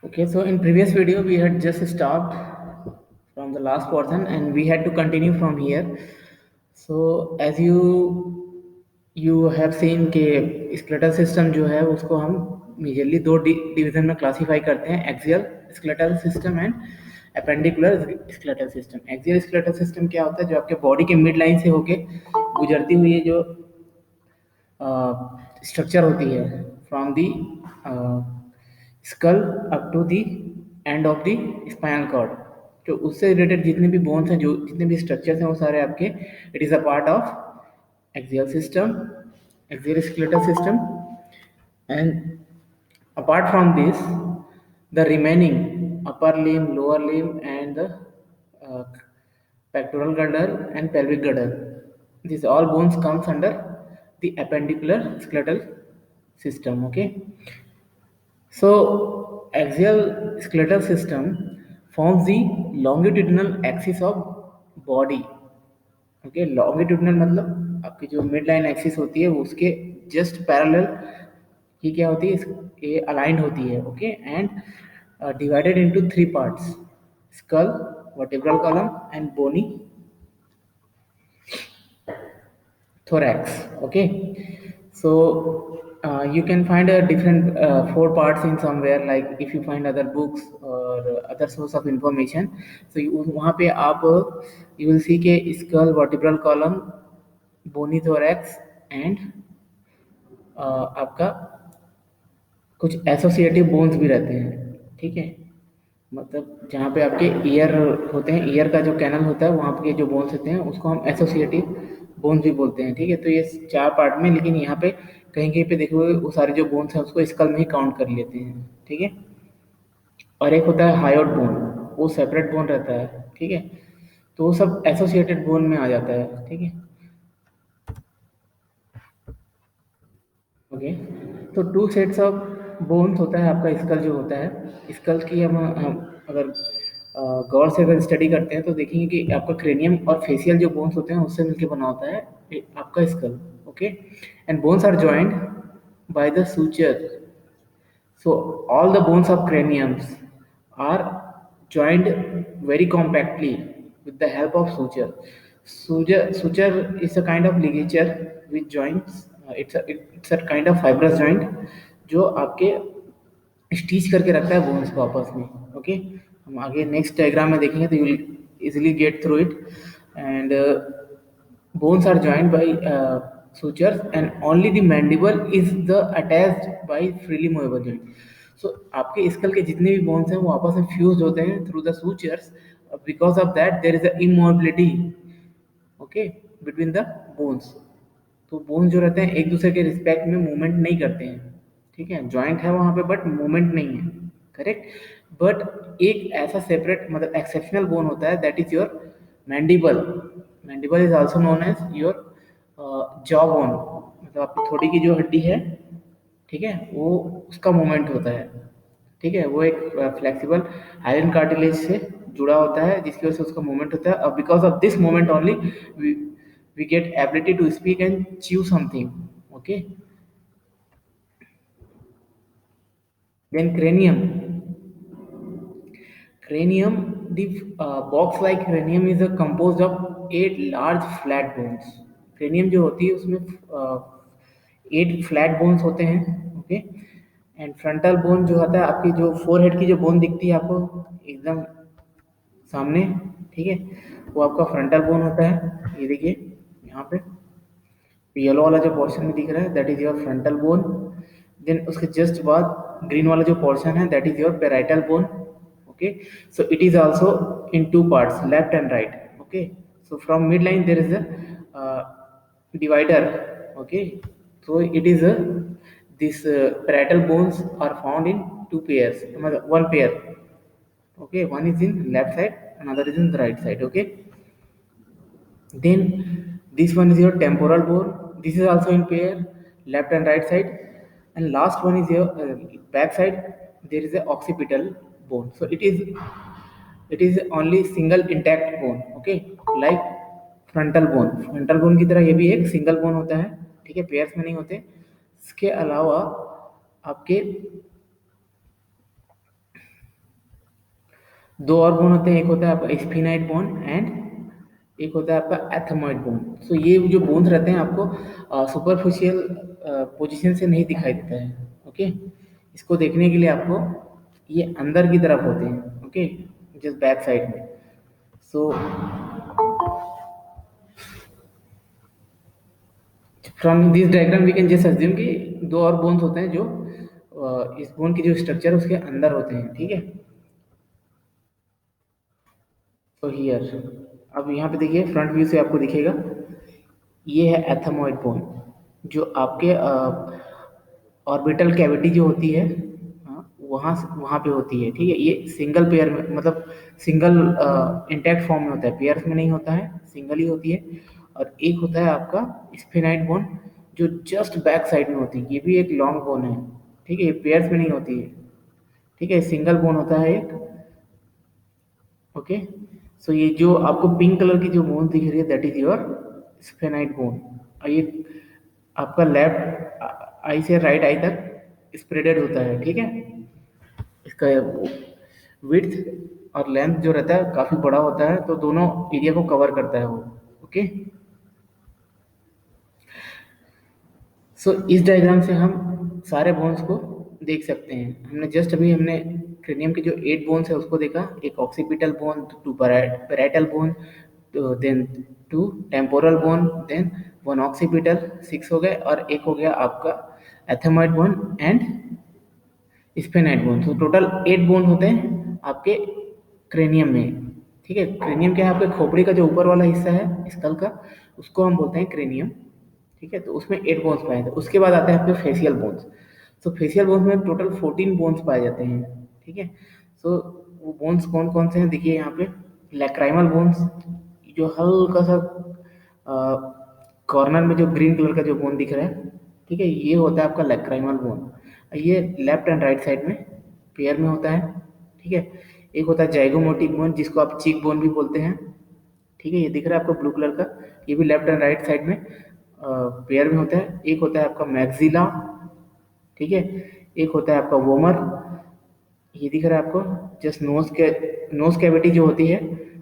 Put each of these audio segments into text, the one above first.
Okay, so in previous video we had just stopped from the last portion and we had to continue from here. So as you have seen कि skeletal system जो है उसको हम majorly दो division में classify करते हैं, axial skeletal system and appendicular skeletal system. Axial skeletal system क्या होता है? जो आपके बॉडी के मिड लाइन से होके गुजरती हुई जो स्ट्रक्चर होती है from the skull up to the end of the spinal cord, तो उससे रिलेटेड जितने भी बोन्स हैं, जो जितने भी स्ट्रक्चर्स हैं, वो सारे आपके it is a part of axial system, axial skeletal system. And apart from this the remaining upper limb, lower limb, and the pectoral girdle and pelvic girdle, these all bones comes under the appendicular skeletal system. Okay, so axial skeletal system forms the longitudinal axis of body. Okay, longitudinal मतलब आपकी जो mid line axis होती है वो उसके just parallel ये क्या होती है, ये अलाइंड होती है। Okay, and divided into three parts, skull, vertebral column and bony thorax. Okay, so you can find a different four parts in somewhere, like if you find other books or other source of information, so वहाँ पे आप you will see के skull, vertebral column, bony thorax and आपका कुछ associative bones भी रहते हैं। ठीक है, मतलब जहाँ पे आपके ईयर होते हैं, ईयर का जो कैनल होता है वहाँ पे जो बोन्स होते हैं उसको हम एसोसिएटिव बोन्स भी बोलते हैं। ठीक है, तो ये चार पार्ट में, लेकिन यहाँ पे कहीं कहीं पे देखोगे वो सारे जो बोन्स हैं उसको स्कल में ही काउंट कर लेते हैं। ठीक है, और एक होता है हायोड बोन, वो सेपरेट बोन रहता है। ठीक है, तो वो सब एसोसिएटेड बोन में आ जाता है। ठीक है, ओके, तो टू सेट्स ऑफ बोन्स होता है आपका स्कल जो होता है। स्कल की हम अगर गौर से अगर स्टडी करते हैं तो देखेंगे कि आपका क्रेनियम और फेशियल जो बोन्स होते हैं उससे मिलकर बना होता है आपका skull. Okay, and bones are joined by the suture, so all the bones of craniums are joined very compactly with the help of suture. Suture is a kind of ligature which joints. It's a kind of fibrous joint जो आपके stitch करके रखता है bones को आपस में। Okay, हम आगे नेक्स्ट डायग्राम में देखेंगे तो you will easily get through it. And bones are joined by sutures and only the mandible is the attached by freely movable joint. So आपके स्कल के जितने भी बोन्स हैं वो आपस में फ्यूज होते हैं through the sutures, because of that there is a immobility okay between the bones. तो बोन्स जो रहते हैं एक दूसरे के रिस्पेक्ट में मूवमेंट नहीं करते हैं। ठीक है, जॉइंट है वहाँ पे बट मूवमेंट नहीं है, करेक्ट। बट एक ऐसा सेपरेट मतलब एक्सेप्शनल बोन होता है, that is your mandible. Mandible is also known as your jaw bone, मतलब आपकी थोड़ी की जो हड्डी है, ठीक है, वो उसका मूवमेंट होता है। ठीक है, वो एक फ्लेक्सिबल आयरन कार्टिलेज से जुड़ा होता है जिसकी वजह से उसका मूवमेंट होता है। और because of this movement only we get ability to speak and chew something. Okay, then cranium, the box like cranium is a composed of 8 large flat bones. cranium जो होती है उसमें 8 फ्लैट बोन्स होते हैं। Okay, and frontal bone जो होता है, आपकी जो फोरहेड की जो बोन दिखती है आपको एकदम सामने, ठीक है, वो आपका फ्रंटल बोन होता है। ये देखिए यहाँ पे येलो वाला जो पोर्शन में दिख रहा है that is your frontal bone. Then उसके जस्ट बाद ग्रीन वाला जो पोर्शन है that is your parietal bone. Okay, so it is also in two parts, left and right. Okay, so from mid line there is a divider. Okay, so it is a this parietal bones are found in two pairs, one pair. Okay, one is in left side, another is in the right side. Okay, then this one is your temporal bone, this is also in pair, left and right side. And last one is your back side, there is a occipital bone, so it is only single intact bone. Okay, like frontal bone की तरह ये भी एक single bone होता है। ठीक है, pairs में नहीं होते। इसके अलावा आपके दो और बोन होते हैं, एक होता है आपका स्फिनाइट बोन एंड एक होता है आपका एथेमॉइड बोन। सो ये जो बोन्स रहते हैं आपको सुपरफिशियल पोजीशन से नहीं दिखाई देता है। ओके, इसको देखने के लिए आपको ये अंदर की तरफ होते हैं। ओके, जस्ट बैक साइड में। So from this diagram we can just assume कि दो और बोन्स होते हैं जो इस बोन की जो स्ट्रक्चर है उसके अंदर होते हैं। ठीक है, तो हियर अब यहाँ पे देखिए फ्रंट व्यू से आपको दिखेगा ये है एथेमॉइड बोन, जो आपके ऑर्बिटल कैविटी जो होती है, वहाँ पे होती है। ठीक है, ये सिंगल पेयर में मतलब सिंगल इंटैक्ट फॉर्म में होता है, पेयर्स में नहीं होता है, सिंगल ही होती है। और एक होता है आपका स्फेनाइट बोन जो जस्ट बैक साइड में होती है, ये भी एक लॉन्ग बोन है। ठीक है, ये पेयर्स में नहीं होती है। ठीक है, सिंगल बोन होता है एक। ओके, सो ये जो आपको पिंक कलर की जो बोन दिख रही है दैट इज योर स्फेनाइट बोन। और ये आपका लेफ्ट आई से राइट आई तक स्प्रेडेड होता है। ठीक है, इसका विड्थ और लेंथ जो रहता है काफ़ी बड़ा होता है, तो दोनों एरिया को कवर करता है वो। ओके, सो इस डायग्राम से हम सारे बोन्स को देख सकते हैं। हमने क्रेनियम के जो 8 बोन्स है उसको देखा, एक occipital bone, two parietal bone, then two temporal bone, then one occipital, 6 हो गए, और एक हो गया आपका ethmoid bone and sphenoid bone. तो टोटल 8 बोन होते हैं आपके क्रेनियम में। ठीक है, क्रेनियम क्या है, आपके खोपड़ी का जो ऊपर वाला हिस्सा है स्कल का, उसको हम बोलते हैं क्रेनियम। ठीक है, तो उसमें 8 बोन्स पाए जाते हैं। उसके बाद आते हैं आपके फेशियल बोन्स। तो फेशियल बोन्स में टोटल 14 बोन्स पाए जाते हैं। ठीक है, सो वो बोन्स कौन कौन से हैं देखिए यहाँ पे। लैक्राइमल बोन्स, जो हल्का सा कॉर्नर में जो ग्रीन कलर का जो बोन दिख रहा है, ठीक है, ये होता है आपका लैक्राइमल बोन। ये लेफ्ट एंड राइट साइड में पेयर में होता है। ठीक है, एक होता है जाइगोमोटिक बोन जिसको आप चीक बोन भी बोलते हैं। ठीक है, ये दिख रहा है आपको ब्लू कलर का, ये भी लेफ्ट एंड राइट साइड में पेयर में होता है। एक होता है आपका मैक्सिला। ठीक है, एक होता है आपका वोमर, ये दिख रहा है आपको, जस्ट नोज कैविटी जो होती है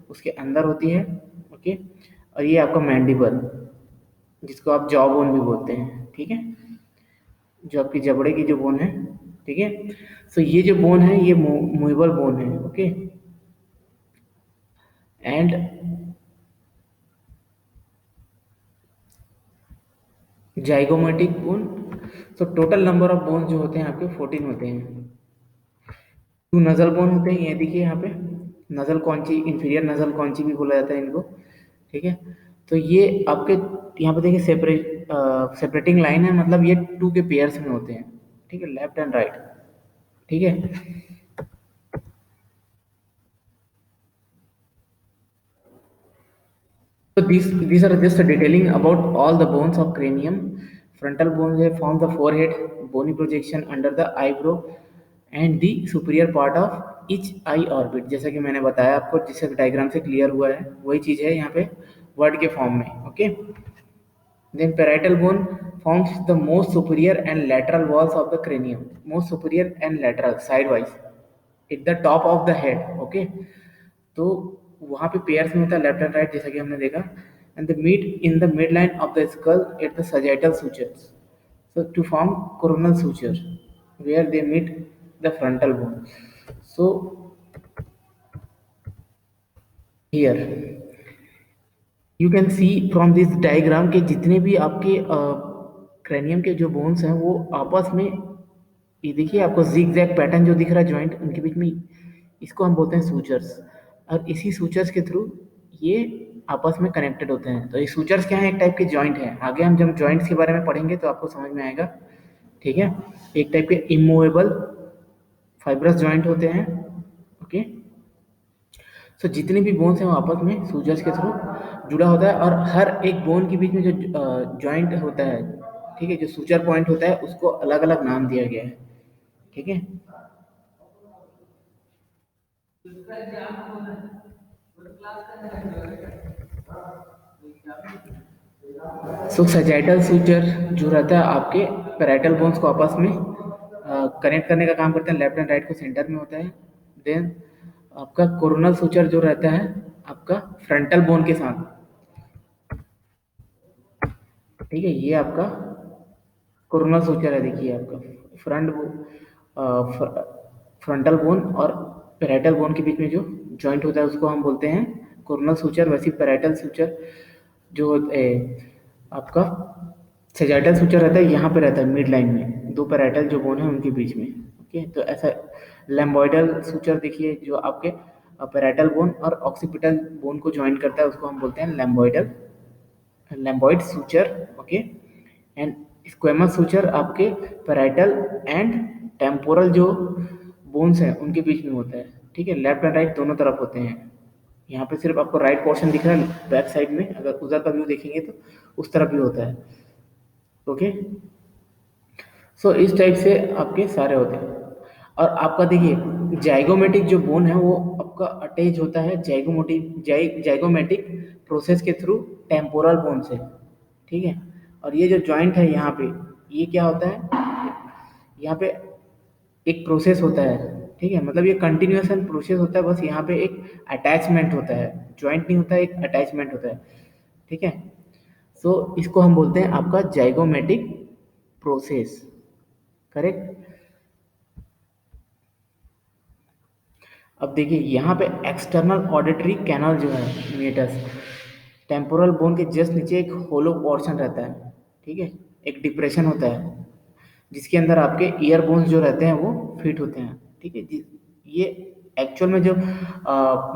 उसके अंदर होती है। ओके, और ये आपका मैंडिबल जिसको आप जॉ बोन भी बोलते हैं। ठीक है, जो आपकी जबड़े की जो बोन है। ठीक है, सो ये जो बोन है ये मूवेबल बोन है। Okay, and zygomatic bone. तो टोटल नंबर ऑफ बोन जो होते हैं आपके 14 होते हैं। 2 नजल बोन होते हैं, ये देखिए यहाँ पे, नजल कौंची, इंफीरियर नजल कौंची भी बोला जाता है इनको। ठीक है, तो ये आपके यहाँ पे देखिए सेपरेटिंग लाइन है, मतलब ये 2 के पेयर्स में होते हैं। ठीक है, लेफ्ट एंड राइट। ठीक है, so these are just a detailing about all the bones of cranium. Frontal bones they form the forehead, bony projection under the eyebrow, and the superior part of each eye orbit। जैसा कि मैंने बताया आपको, जिससे diagram से clear हुआ है वही चीज है यहाँ पे वर्ड के फॉर्म में। Okay, then parietal bone forms the most superior and lateral walls of the cranium, most superior and lateral side wise at the top of the head। Okay, तो वहाँ पे पेयर्स में होता है लेफ्ट एंड राइट, जैसा कि हमने देखा। And the meet in the mid line of the skull at the sagittal sutures, so to form coronal suture where they meet the frontal bone. So here you can see from this diagram के जितने भी आपके cranium के जो bones हैं वो आपस में, ये देखिए आपको जिग जैग पैटर्न जो दिख रहा है जॉइंट उनके बीच में, इसको हम बोलते हैं सूचर्स। और इसी सूचर्स के थ्रू ये आपस में कनेक्टेड होते हैं। तो ये सूचर्स क्या है, एक टाइप के जॉइंट है। आगे हम जब जॉइंट्स के बारे में पढ़ेंगे तो आपको समझ में आएगा। ठीक है, एक टाइप के इमूवेबल फाइब्रस जॉइंट होते हैं। ओके, सो जितने भी बोन्स हैं वो आपस में सूचर्स के थ्रू जुड़ा होता है, और हर एक बोन के बीच में जो जॉइंट होता है, ठीक है, जो सूचर पॉइंट होता है उसको अलग अलग नाम दिया गया है। ठीक है, सो सैजिटल सूचर जो रहता है आपके पैराइटल बोन्स को आपस में कनेक्ट करने का काम करते हैं, लेफ्ट एंड राइट को सेंटर में होता है। देन आपका कोरोनल सूचर जो रहता है आपका फ्रंटल बोन के साथ, ठीक है, ये आपका कोरोनल सूचर है। देखिए आपका फ्रंटल बोन और पैराइटल बोन के बीच में जो जॉइंट होता है उसको हम बोलते हैं कोरोनल सूचर। वैसे पैराइटल सूचर जो आपका सेजाइटल सूचर रहता है यहाँ पे रहता है मिड लाइन में, दो पैराइटल जो बोन है उनके बीच में। ओके, तो ऐसा लैम्बॉइडल सूचर देखिए जो आपके पैराइटल बोन और ऑक्सीपिटल बोन को ज्वाइन करता है उसको हम बोलते हैं lambdoid suture. Okay, and squamous suture आपके पैराइटल एंड टेम्पोरल जो बोन्स हैं उनके बीच में होता है। ठीक है, लेफ्ट एंड राइट दोनों तरफ होते हैं। यहाँ पे सिर्फ आपको राइट पोर्शन दिख रहा है बैक साइड में, अगर उधर का व्यू देखेंगे तो उस तरफ भी होता है। ओके, सो इस टाइप से आपके सारे होते हैं। और आपका देखिए जाइगोमेटिक जो बोन है वो आपका अटैच होता है जाइगोमेटिक प्रोसेस के थ्रू टेम्पोरल बोन से। ठीक है, और ये जो जॉइंट है यहाँ पे, ये क्या होता है, यहाँ पे एक प्रोसेस होता है। ठीक है, मतलब ये कंटिन्यूएशन प्रोसेस होता है, बस यहाँ पे एक अटैचमेंट होता है, जॉइंट नहीं होता है, एक अटैचमेंट होता है। ठीक है, सो इसको हम बोलते हैं आपका जाइगोमेटिक प्रोसेस। करेक्ट। अब देखिए यहाँ पे एक्सटर्नल ऑडिटरी कैनल जो है मीटस, टेम्पोरल बोन के जस्ट नीचे एक होलो पोर्शन रहता है। ठीक है, एक डिप्रेशन होता है जिसके अंदर आपके ईयर बोन्स जो रहते हैं वो फिट होते हैं। ठीक है जी, ये एक्चुअल में जो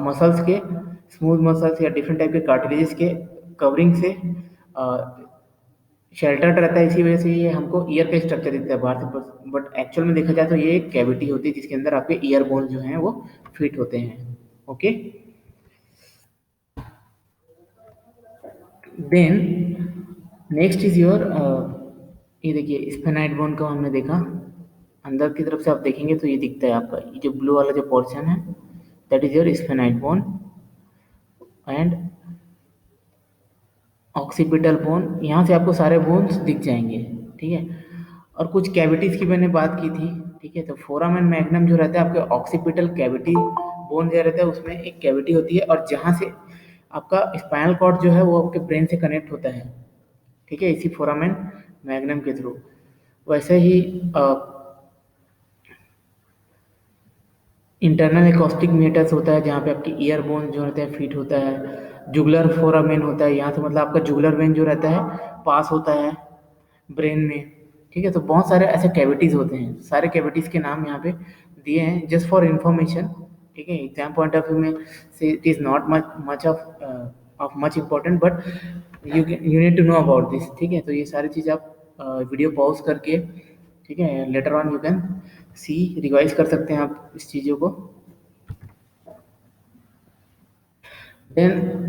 मसल्स के स्मूथ मसल्स या डिफरेंट टाइप के कार्टिलेजेस के कवरिंग से शेल्टर्ड रहता है, इसी वजह से ये हमको ईयर का स्ट्रक्चर दिखता है बाहर से। बट एक्चुअल में देखा जाए तो ये एक कैविटी होती है जिसके अंदर आपके ईयर बोन्स जो हैं वो फिट होते हैं। Okay, then next is your, ये देखिए स्फेनाइड बोन को हमने देखा, अंदर की तरफ से आप देखेंगे तो ये दिखता है आपका, ये जो ब्लू वाला जो पोर्शन है that is your sphenoid bone and occipital bone. यहाँ से आपको सारे बोन्स दिख जाएंगे। ठीक है, और कुछ कैविटीज की मैंने बात की थी। ठीक है, तो फोरम एंड मैग्नम जो रहता है आपके ऑक्सीपिटल कैविटी बोन जो रहता है उसमें एक कैविटी होती है, और जहाँ से आपका स्पाइनल कॉर्ड जो है वो आपके ब्रेन से कनेक्ट होता है। ठीक है, इसी फोरम एंड मैग्नम के थ्रू। वैसे ही इंटरनल एकॉस्टिक मीटर्स होता है जहाँ पे आपकी ईयर बोन जो रहता है फिट होता है। जुगलर फोरामेन होता है, यहाँ से मतलब आपका जुगलर वेन जो रहता है पास होता है ब्रेन में। ठीक है, तो बहुत सारे ऐसे कैविटीज होते हैं, सारे कैविटीज के नाम यहाँ पे दिए हैं जस्ट फॉर इंफॉर्मेशन। ठीक है, एग्जाम पॉइंट ऑफ व्यू में से it is not much of much important, but you need to know about this. ठीक है, तो ये सारी चीज़ आप वीडियो पॉज करके, ठीक है, later on you can see revise कर सकते हैं आप इस चीज़ों को। Then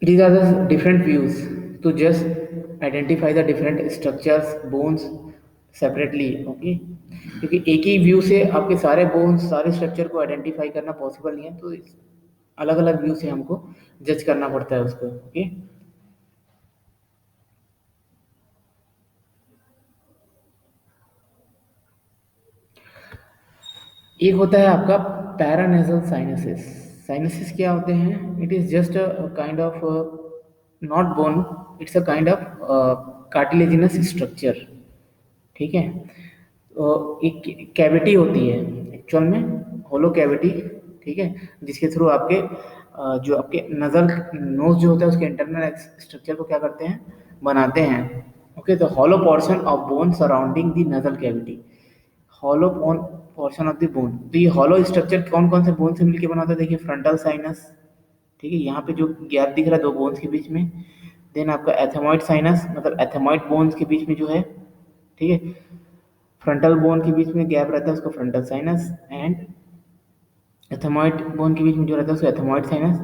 these are the different views to just identify the different structures bones separately। Okay, क्योंकि एक ही व्यू से आपके सारे बोन्स सारे स्ट्रक्चर को आइडेंटिफाई करना पॉसिबल नहीं है, तो अलग अलग व्यू से हमको जज करना पड़ता है उसको। ओके, एक होता है आपका पैरानेजल साइनसिस। साइनसिस क्या होते हैं, it is just a kind of not bone, it's a kind of cartilaginous structure. ठीक है, तो एक कैविटी होती है एक्चुअल में, होलो कैविटी। ठीक है, जिसके थ्रू आपके जो आपके नजल नोज जो होता है उसके इंटरनल स्ट्रक्चर को क्या करते हैं, बनाते हैं। ओके, तो hollow portion of bone surrounding the nasal cavity, hollow bone portion of the bone. तो ये हॉलो स्ट्रक्चर कौन कौन से बोन से मिलकर बना होता है, देखिए फ्रंटल साइनस। ठीक है, यहाँ पे जो गैप दिख रहा है दो बोन्स के बीच में, देन आपका एथेमॉइड साइनस, मतलब एथेमॉइड बोन्स के बीच में जो है। ठीक है, फ्रंटल बोन के बीच में गैप रहता है उसको frontal sinus, and ethmoid bone के बीच में जो रहता है उसको एथेमॉइड साइनस।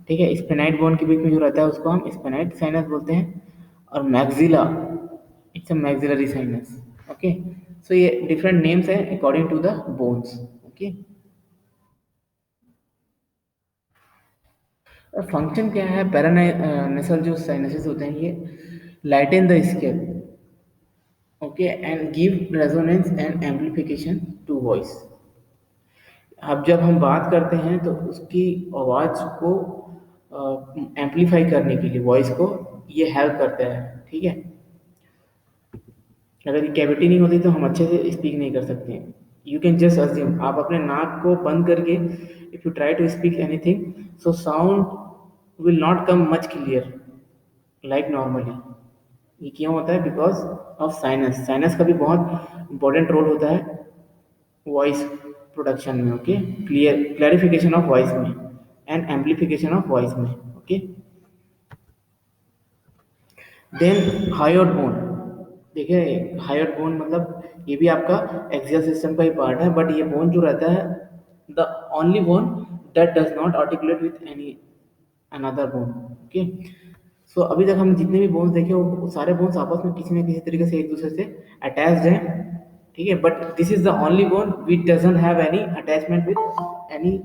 ठीक है, स्पेनाइड बोन के बीच में जो रहता है उसको हम स्पेनाइड साइनस बोलते हैं। और maxilla, it's a maxillary sinus. Okay, so ये डिफरेंट नेम्स हैं according to the bones. Okay, function क्या है, पैरानेसल जो साइनसेस होते हैं ये lighten the skull, okay, and give resonance and amplification to voice. अब जब हम बात करते हैं तो उसकी आवाज़ को एम्पलीफाई करने के लिए वॉइस को ये हेल्प करता है, ठीक है। अगर ये कैविटी नहीं होती तो हम अच्छे से स्पीक नहीं कर सकते। यू कैन जस्ट अज्यूम, आप अपने नाक को बंद करके if you try to speak anything, so sound will not come much clear like normally. ये क्यों होता है? Because of sinus. साइनस का भी बहुत इंपॉर्टेंट रोल होता है वॉइस प्रोडक्शन में, ओके। क्लैरिफिकेशन ऑफ वॉइस में एंड एम्पलीफिकेशन ऑफ वॉइस में, ओके। Then hyoid bone. देखिए, हायोड बोन मतलब ये भी आपका एक्सियल सिस्टम का ही पार्ट है, बट ये बोन जो रहता है, the only bone that does not articulate with any another bone, okay. So अभी तक हम जितने भी बोन्स देखे वो सारे बोन्स आपस में किसी न किसी तरीके से एक दूसरे से अटैच्ड हैं, ठीक है। But this is the only bone which doesn't have any attachment with any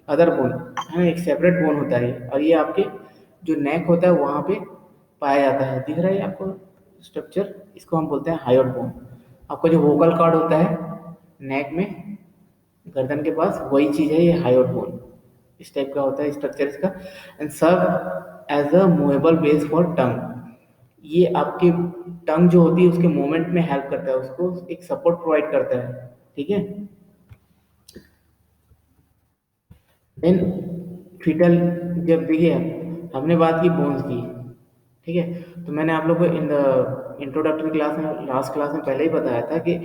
other bone, है ना। एक सेपरेट बोन होता है और ये आपके जो नेक होता है वहाँ पे पाया जाता है। दिख रहा है आपको स्ट्रक्चर? इसको हम बोलते हैं हायोड बोन। आपका जो वोकल कॉर्ड होता है नेक में, गर्दन के पास, वही चीज़ है ये हायोड बोन। इस टाइप का होता है स्ट्रक्चर इसका। And serve as a movable base for tongue. ये आपके टंग जो होती है उसके मूवमेंट में हेल्प करता है, उसको एक सपोर्ट प्रोवाइड करता है, ठीक है। देन फीटल, जब देखिए हमने बात की बोन्स की, ठीक है। तो मैंने आप लोग को इन द इंट्रोडक्टरी क्लास में, लास्ट क्लास में पहले ही बताया था कि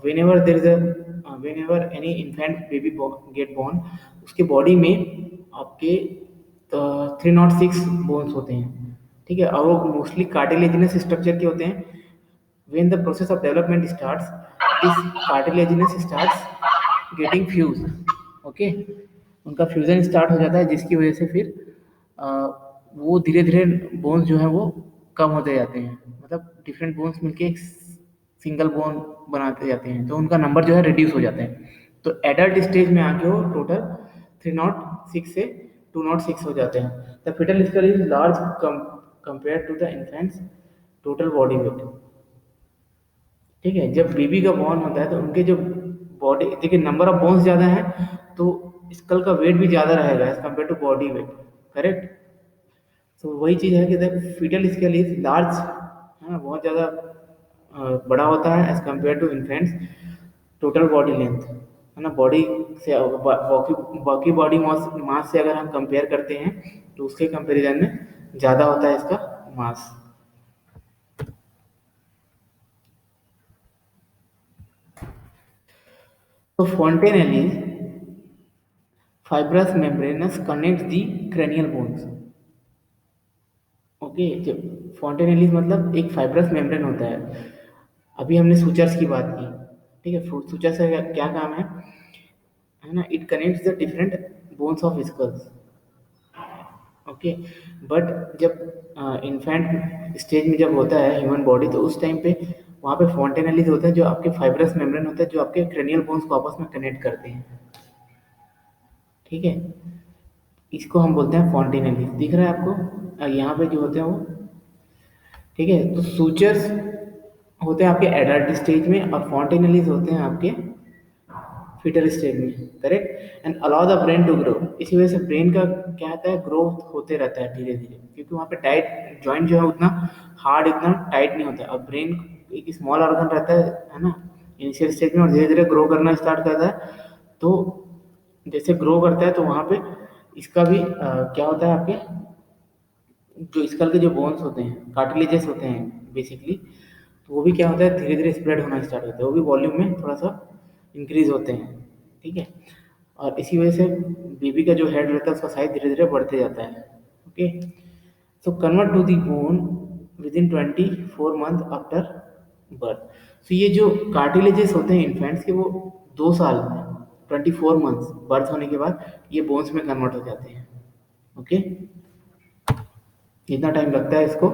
when there is a whenever any infant baby get born, उसके बॉडी में आपके 306 बोन्स होते हैं, ठीक है। और वो मोस्टली कार्टिलेजिनस स्ट्रक्चर के होते हैं। when the process of development starts, this cartilaginous starts getting fused, okay। उनका फ्यूजन स्टार्ट हो जाता है जिसकी वजह से फिर अ, वो धीरे धीरे बोन्स जो है वो कम होते जाते हैं, मतलब डिफरेंट बोन्स मिलके एक सिंगल बोन बनाते जाते हैं, तो उनका नंबर जो है रिड्यूस हो जाता है। तो एडल्ट स्टेज में आके वो टोटल 306 से 206 हो जाते हैं। The fetal skull is large compare to the infant's total body weight, ठीक है। जब बेबी का बॉर्न होता है तो उनके जो बॉडी, देखिए नंबर ऑफ बोन्स ज़्यादा हैं तो स्कल का वेट भी ज़्यादा रहेगा as compare to body weight, correct. तो वही चीज़ है कि the fetal skull is large, है ना, बहुत ज़्यादा बड़ा होता है as compare to infant's total body length, है ना। बॉडी से बाकी बाकी बॉडी मास मास से अगर हम कंपेयर करते हैं तो उसके कंपेरिजन में ज़्यादा होता है इसका मास। तो fontanelle fibrous membranous connects the cranial bones, okay. जब fontanelle मतलब एक फाइब्रस मेम्ब्रेन होता है। अभी हमने सूचर्स की बात की, ठीक है। सूचर्स का क्या काम है ना, it connects the different bones of skulls, okay. But जब इन्फेंट स्टेज में जब होता है ह्यूमन बॉडी, तो उस टाइम पे वहाँ पे fontanelles होता है जो आपके फाइब्रस मेम्ब्रेन होता है जो आपके क्रेनियल बोन्स को आपस में कनेक्ट करते हैं, ठीक है। इसको हम बोलते हैं fontanelles। दिख रहा है आपको? यहाँ पे जो होते हैं वो, ठीक है। तो सूचर्स होते हैं आपके एडल्ट स्टेज में और fontanelles होते हैं आपके फीटल स्टेज में, correct. And allow the brain to grow. इसी वजह से ब्रेन का क्या होता है, ग्रोथ होते रहता है धीरे धीरे, क्योंकि वहाँ पे टाइट जॉइंट जो है उतना हार्ड, इतना टाइट नहीं होता है। अब ब्रेन एक स्मॉल ऑर्गन रहता है ना, इनिशियल स्टेज में, और धीरे धीरे ग्रो करना स्टार्ट करता है। तो जैसे ग्रो करता है तो वहाँ पे इसका भी क्या होता है, आपके जो स्कल के जो बोन्स होते हैं, कार्टिलेजेस होते हैं बेसिकली, तो वो भी क्या होता है, धीरे धीरे स्प्रेड होना स्टार्ट होता है, वो भी वॉल्यूम में थोड़ा सा इंक्रीज होते हैं, ठीक है। और इसी वजह से बेबी का जो हेड रहता है उसका साइज धीरे धीरे बढ़ते जाता है, okay. So convert to the bone within 24 month after birth. तो ये जो कार्टिलेजेस होते हैं इन्फेंट्स के, वो 2 साल, 24 मंथ्स बर्थ होने के बाद ये बोन्स में कन्वर्ट हो जाते हैं, ओके। इतना टाइम लगता है इसको।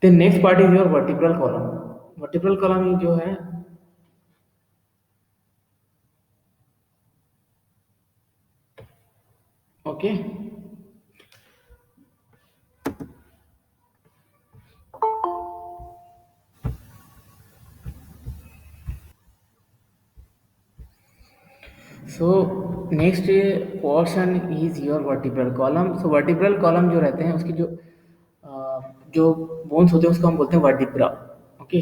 Then next part is your vertebral column. Vertebral column जो है, okay. So next portion is your vertebral column. So vertebral column जो रहते हैं उसकी जो बोन्स होते हैं उसको हम बोलते हैं वर्टिब्रा। ओके,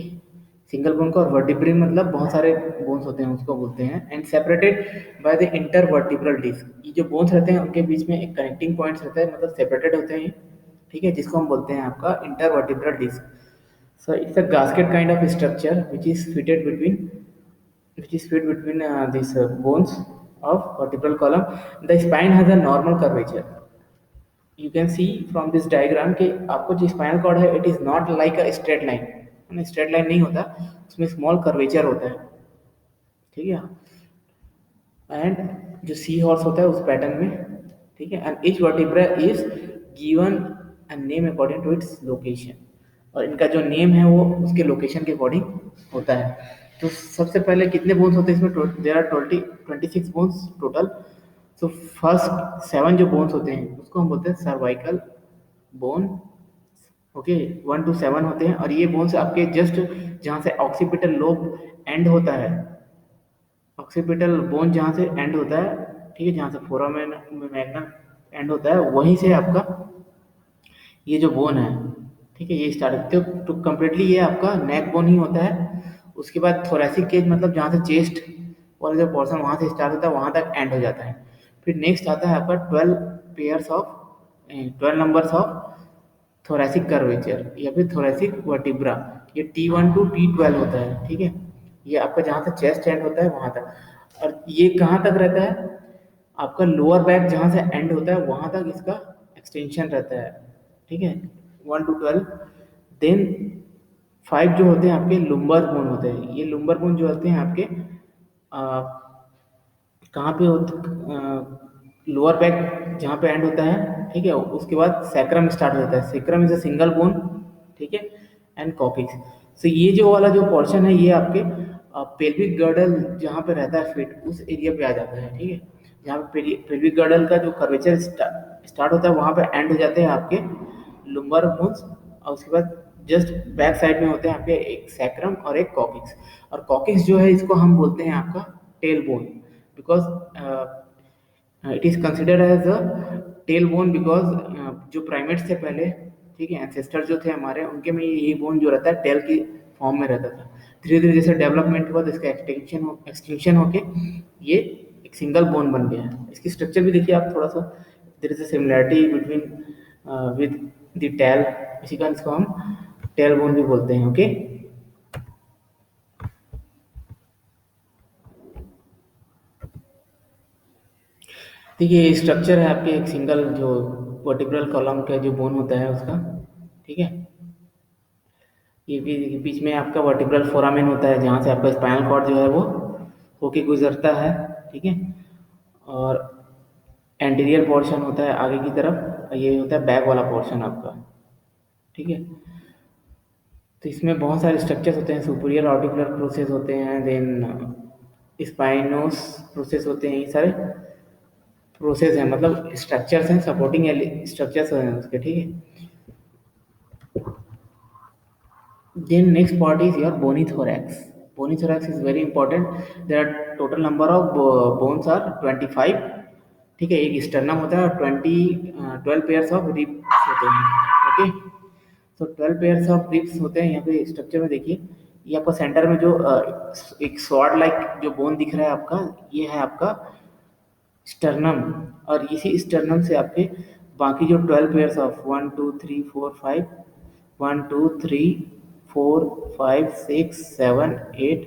सिंगल बोन का, और वर्टिब्री मतलब बहुत सारे बोन्स होते हैं उसको बोलते हैं। And separated by the intervertebral disc. ये जो बोन्स रहते हैं उनके बीच में एक कनेक्टिंग पॉइंट्स रहता है, मतलब सेपरेटेड होते हैं, ठीक है, जिसको हम बोलते हैं आपका intervertebral disc. So it's a gasket kind of structure which is fit between these bones of vertebral column. The spine has a normal curvature. You can see from this diagram कि आपको जो spinal cord है, it is not like a straight line, straight line नहीं होता, उसमें small curvature होता है, ठीक है। एंड जो सी हॉर्स होता है उस पैटर्न में, ठीक है। And each vertebra is given a name according to its location, और इनका जो नेम है वो उसके लोकेशन के अकॉर्डिंग होता है। तो सबसे पहले कितने बोन्स होते हैं इसमें? There are 26 bones total. So first 7 जो बोन्स होते हैं उसको हम बोलते हैं सर्वाइकल बोन। ओके, 1 to 7 होते हैं, और ये बोन्स आपके जस्ट जहाँ से ऑक्सीपिटल लोब एंड होता है, ऑक्सीपिटल बोन जहाँ से एंड होता है, ठीक है, जहाँ से फोरामेन मैग्नम एंड होता है, वहीं से आपका ये जो बोन है, ठीक है, ये स्टार्ट तो कम्प्लीटली ये आपका नेक बोन ही होता है। उसके बाद थोरेसिक केज मतलब जहाँ से चेस्ट वाला जो पोर्शन वहाँ से स्टार्ट होता है वहाँ तक एंड हो जाता है। फिर नेक्स्ट आता है आपका 12 नंबर्स ऑफ थोरेसिक कर्वेचर या फिर थोरेसिक वर्टिब्रा। ये T1 to T12 होता है, ठीक है। ये आपका जहाँ से चेस्ट एंड होता है वहाँ तक, और ये कहाँ तक रहता है? आपका लोअर बैक जहाँ से एंड होता है वहाँ तक इसका एक्सटेंशन रहता है, ठीक है, 1 to 12। देन 5 जो होते हैं आपके लुम्बर बोन होते हैं। ये लुम्बर बोन जो होते हैं आपके कहाँ पे होते? लोअर बैक जहाँ पे एंड होता है, ठीक है, उसके बाद सैक्रम स्टार्ट होता है। Sacrum is a single bone, ठीक है, एंड कॉकिक्स। सो ये जो वाला जो पोर्शन है ये आपके पेल्विक गर्डल जहाँ पे रहता है फिट, उस एरिया पे आ जाता है, ठीक है। जहाँ पे पेल्विक गर्डल का जो कर्वेचर स्टार्ट होता है वहाँ पे एंड हो जाते हैं आपके लुम्बर बोन्स, और उसके बाद जस्ट बैक साइड में होते हैं आपके एक सैक्रम और एक कॉकिक्स। और कॉकिक्स जो है इसको हम बोलते हैं आपका tail bone, because it is considered as a tail bone, because जो प्राइमेट्स थे पहले, ठीक है, एंसेस्टर जो थे हमारे, उनके में ये बोन जो रहता है टेल की फॉर्म में रहता था। धीरे धीरे जैसे डेवलपमेंट हुआ तो इसका एक्सटेंशन होके ये एक सिंगल बोन बन गया है। इसकी स्ट्रक्चर भी देखिए आप थोड़ा सा, there is a similarity between with the tail, इसी कारण इसको हम टेल बोन भी बोलते हैं। ओके, देखिए ये स्ट्रक्चर है आपके एक सिंगल जो वर्टिब्रल कॉलम का जो बोन होता है उसका, ठीक है। ये भी बीच में आपका वर्टिब्रल फोरामेन होता है जहाँ से आपका स्पाइनल कॉर्ड जो है वो होके गुजरता है, ठीक है। और एंटीरियर पोर्शन होता है आगे की तरफ, ये होता है बैक वाला पोर्शन आपका, ठीक है। तो इसमें बहुत सारे स्ट्रक्चर्स होते हैं, सुपीरियर ऑर्टिकुलर प्रोसेस होते हैं, देन स्पाइनोस प्रोसेस होते हैं, ये सारे प्रोसेस हैं, मतलब स्ट्रक्चर्स हैं, सपोर्टिंग स्ट्रक्चर्स हैं उसके, ठीक है। Then next part is your bony thorax. Bony thorax is very important. There are total number of bones are 25, ठीक है। एक स्टर्नम होता है और 12 पेयर्स ऑफ रिब्स होते हैं, okay. So 12 pairs of ribs होते हैं। यहाँ पे स्ट्रक्चर में देखिए, ये आपका सेंटर में जो एक स्वॉर्ड लाइक जो बोन दिख रहा है आपका, ये है आपका स्टर्नम, और इसी स्टर्नम से आपके बाकी जो 12 पेयर्स ऑफ 1 2 3 4 5, 1 2 3 4 5 6 7 8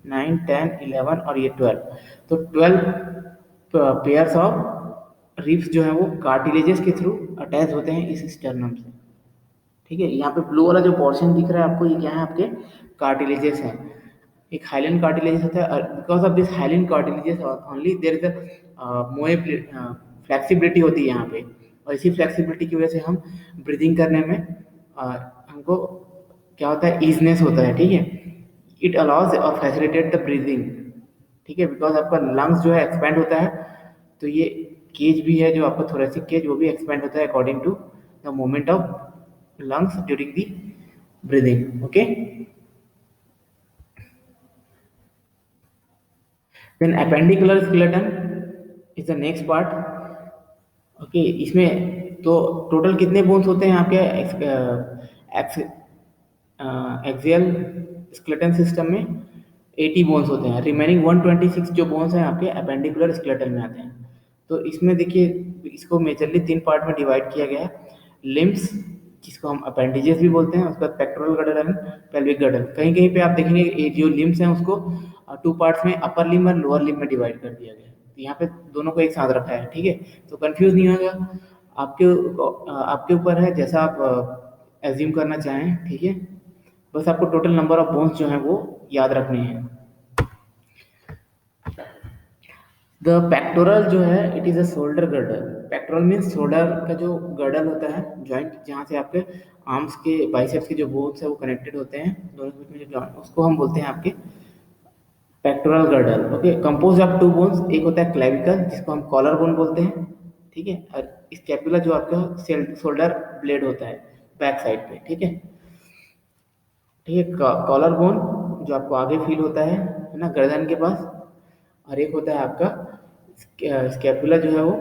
9 10 11 और ये 12, तो 12 पेयर्स ऑफ रिब्स जो है वो कार्टिलेजेस के थ्रू अटैच होते हैं इस स्टर्नम से, ठीक है। यहाँ पे ब्लू वाला जो पोर्शन दिख रहा है आपको, ये क्या है? आपके कार्टिलेजेस हैं। एक हाइलिन कार्टिलेजेस होता है, because of this hyaline cartilages only there is a flexibility होती है यहाँ पे, और इसी फ्लेक्सिबिलिटी की वजह से हम ब्रीदिंग करने में हमको क्या होता है? ईजनेस होता है, ठीक है। इट अलाउज और फैसिलिटेट द ब्रीदिंग, ठीक है, बिकॉज आपका लंग्स जो है एक्सपैंड होता है, तो ये केज भी है जो आपका थोरेसिक केज, वो भी एक्सपैंड होता है according to the movement of lungs during the breathing, okay. Then appendicular skeleton, is the next part. Okay, इसमें तो टोटल कितने बोन्स होते हैं आपके एक्सियल स्केलेटन सिस्टम में? 80 बोन्स होते हैं। रिमेनिंग 126 जो बोन्स हैं आपके अपेंडिकुलर स्केलेटन में आते हैं। तो इसमें देखिए, इसको मेजरली 3 पार्ट में डिवाइड किया गया है। लिम्स, जिसको हम अपेंडिजेस भी बोलते हैं, उसके बाद pectoral girdle and pelvic girdle. कहीं कहीं पे आप देखेंगे ये जो लिम्स हैं उसको 2 पार्ट्स में, अपर लिम्ब और लोअर लिम्ब में डिवाइड कर दिया गया है। तो यहाँ पे दोनों को एक साथ रखा है, ठीक है, तो कंफ्यूज नहीं होगा। आपके ऊपर है, जैसा आप एज्यूम करना चाहें, ठीक है। बस आपको टोटल नंबर ऑफ बोन्स जो हैं वो याद रखने हैं। द पेक्टोरल जो है, it is a shoulder girdle. Pectoral means shoulder का जो गर्डल होता है, जॉइंट, जहाँ से आपके आर्म्स के बाइसेप्स के जो बोन्स है वो कनेक्टेड होते हैं, दोनों के बीच में जो जॉइंट, उसको हम बोलते हैं आपके pectoral girdle. Okay, compose of 2 bones, एक होता है क्लेविकल जिसको हम कॉलर बोन बोलते हैं, ठीक है, और स्कैपुला जो आपका शोल्डर ब्लेड होता है बैक साइड पे, ठीक है। ठीक है, कॉलर बोन जो आपको आगे फील होता है ना, गर्दन के पास। और एक होता है आपका स्कैपुला जो है वो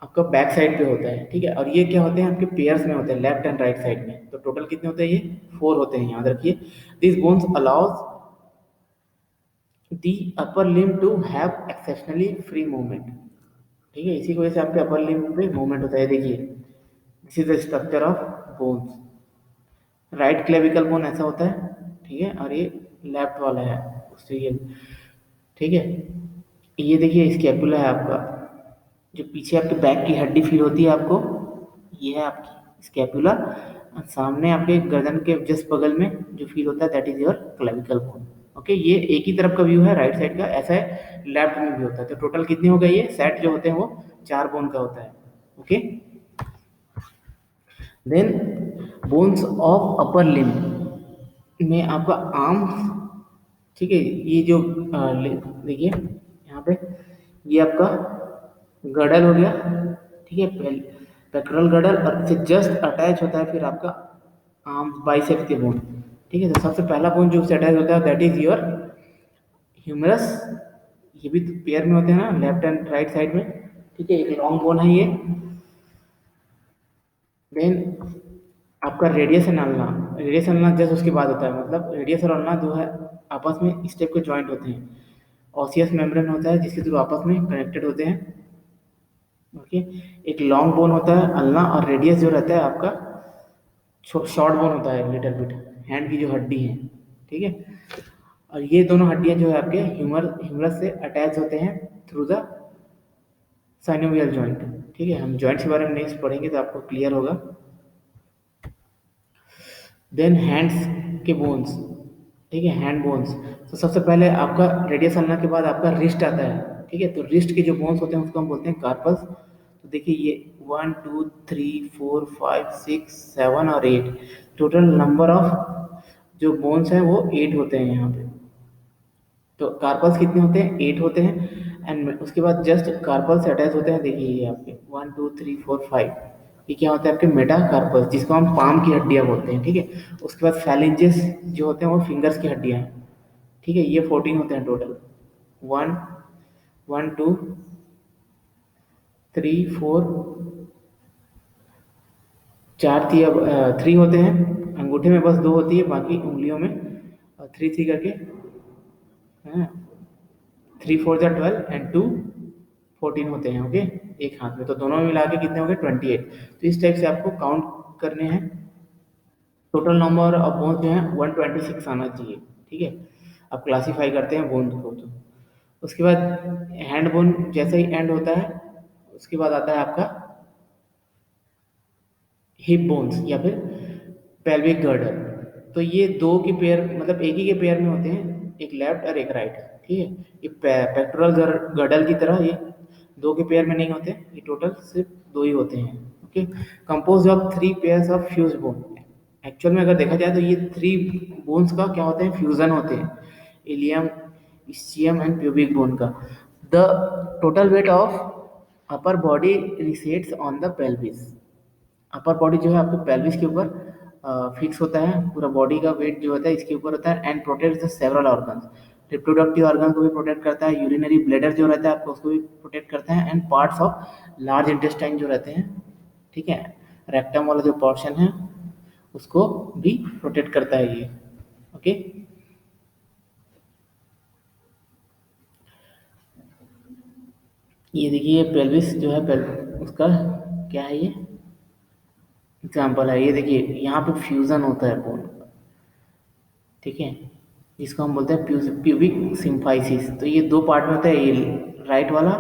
आपका बैक साइड पे होता है, ठीक है। और ये क्या होते हैं, आपके पेयर्स में होते हैं, लेफ्ट एंड राइट साइड में। तो टोटल कितने होते हैं? ये 4 होते हैं, याद रखिए। This bones allows the upper limb to have exceptionally free movement, ठीक है। इसी की वजह से आपके अपर लिम्ब पे मूवमेंट होता है। देखिए, this is the structure of bones. Right clavicle bone ऐसा होता है, ठीक है, और ये लेफ्ट वाला है उससे ये, ठीक है। ये देखिए स्कैपुला है आपका, जो पीछे आपके बैक की हड्डी फील होती है आपको, ये है आपकी स्कैपुला। और सामने आपके गर्दन के जस्ट बगल में जो फील होता है, that is your clavicle bone. Okay, ये एक ही तरफ का व्यू है, राइट साइड का। ऐसा है लेफ्ट में भी होता है। तो टोटल कितने हो गए? ये सेट जो होते हैं वो 4 बोन का होता है। Okay, then bones of upper limb में आपका आर्म्स, ठीक है। ये जो देखिए यहाँ पे, ये आपका गर्डल हो गया, ठीक है, पेक्टोरल गर्डल, और इससे जस्ट अटैच होता है फिर आपका आर्म्स बाइसेप्स के बोन, ठीक है। तो सबसे पहला बोन जो उससे अटैच होता है दैट इज योर ह्यूमरस। ये भी पेयर में होते हैं ना, लेफ्ट एंड राइट साइड में, ठीक है। एक लॉन्ग बोन है ये। देन आपका radius and ulna. Radius ulna just उसके बाद होता है, मतलब रेडियस और अल्ना जो है आपस में स्टेप के जॉइंट होते हैं। ऑसियस मेम्ब्रेन होता है जिसके थ्रू आपस में कनेक्टेड होते हैं। ओके, एक लॉन्ग बोन होता है अल्ना, और रेडियस जो रहता है आपका शॉर्ट बोन होता है लिटिल बिट, हैंड की जो हड्डी है, ठीक है। और ये दोनों हड्डियां जो है आपके ह्यूमरस से अटैच होते हैं थ्रू द साइनोवियल जॉइंट, ठीक है। हम जॉइंट्स के बारे में नेक्स्ट पढ़ेंगे तो आपको क्लियर होगा। देन हैंड्स के बोन्स, ठीक है, हैंड बोन्स। तो सबसे पहले आपका रेडियस अल्ना के बाद आपका रिस्ट आता है, ठीक है। तो रिस्ट के जो बोन्स होते हैं उसको हम बोलते हैं कार्पल्स। तो देखिए ये 1 2 3 4 5 6 7 और 8, टोटल नंबर ऑफ जो बोन्स हैं वो 8 होते हैं यहाँ पे। तो कार्पल्स कितने होते हैं? 8 होते हैं। एंड उसके बाद जस्ट कार्पल्स अटैच होते हैं, देखिए ये आपके 1 2 3 4 5, ये क्या होता है आपके मेटा कार्पल्स, जिसको हम पाम की हड्डियां बोलते हैं, ठीक है। उसके बाद फैलेंजेस जो होते हैं वो फिंगर्स की हड्डियां हैं, ठीक है। ये 14 होते हैं टोटल। 1 1 2 3 4, 4 3 होते हैं, अंगूठे में बस 2 होती है, बाकी उंगलियों में 3 करके, है। 3 4 जा 12 एंड 2 14 होते हैं, ओके, एक हाथ में। तो दोनों में मिला के कितने हो गए? 28। तो इस टाइप से आपको काउंट करने हैं। टोटल नंबर ऑफ बोन्स जो है 126 आना चाहिए, ठीक है। आप क्लासीफाई करते हैं बोन को। तो उसके बाद हैंड बोन जैसे ही एंड होता है, उसके बाद आता है आपका हिप बोन्स या फिर पेल्विक गर्डर। तो ये दो की पेयर, मतलब एक ही के पेयर में होते हैं, एक लेफ्ट और एक राइट, ठीक है। ये पेक्टोरल गर्डल की तरह ये दो के पेयर में नहीं होते, ये टोटल सिर्फ 2 ही होते हैं, okay. Compose of 3 pairs of fuse bone. Actual में अगर देखा जाए तो ये 3 बोन्स का क्या होते हैं? फ्यूजन होते हैं, ilium, ischium and pubic bone का। The total weight of upper body rests on the pelvis. Upper body जो है आपके पेल्विस के ऊपर फिक्स होता है, पूरा बॉडी का वेट जो होता है इसके ऊपर होता है, and protects the several organs. Reproductive organ को भी प्रोटेक्ट करता है, यूरिनरी ब्लैडर जो रहता है आपको उसको भी प्रोटेक्ट करता है, and parts of large intestine जो रहते हैं, ठीक है, रेक्टम वाला जो पोर्शन है उसको भी प्रोटेक्ट करता है ये। ओके, ये देखिए पेल्विस जो है उसका क्या है, ये एग्जाम्पल है। ये देखिए यहाँ पे फ्यूजन होता है बोन, ठीक है, जिसको हम बोलते हैं प्यूबिक सिम्फाइसिस। तो ये दो पार्ट में होता है, ये राइट वाला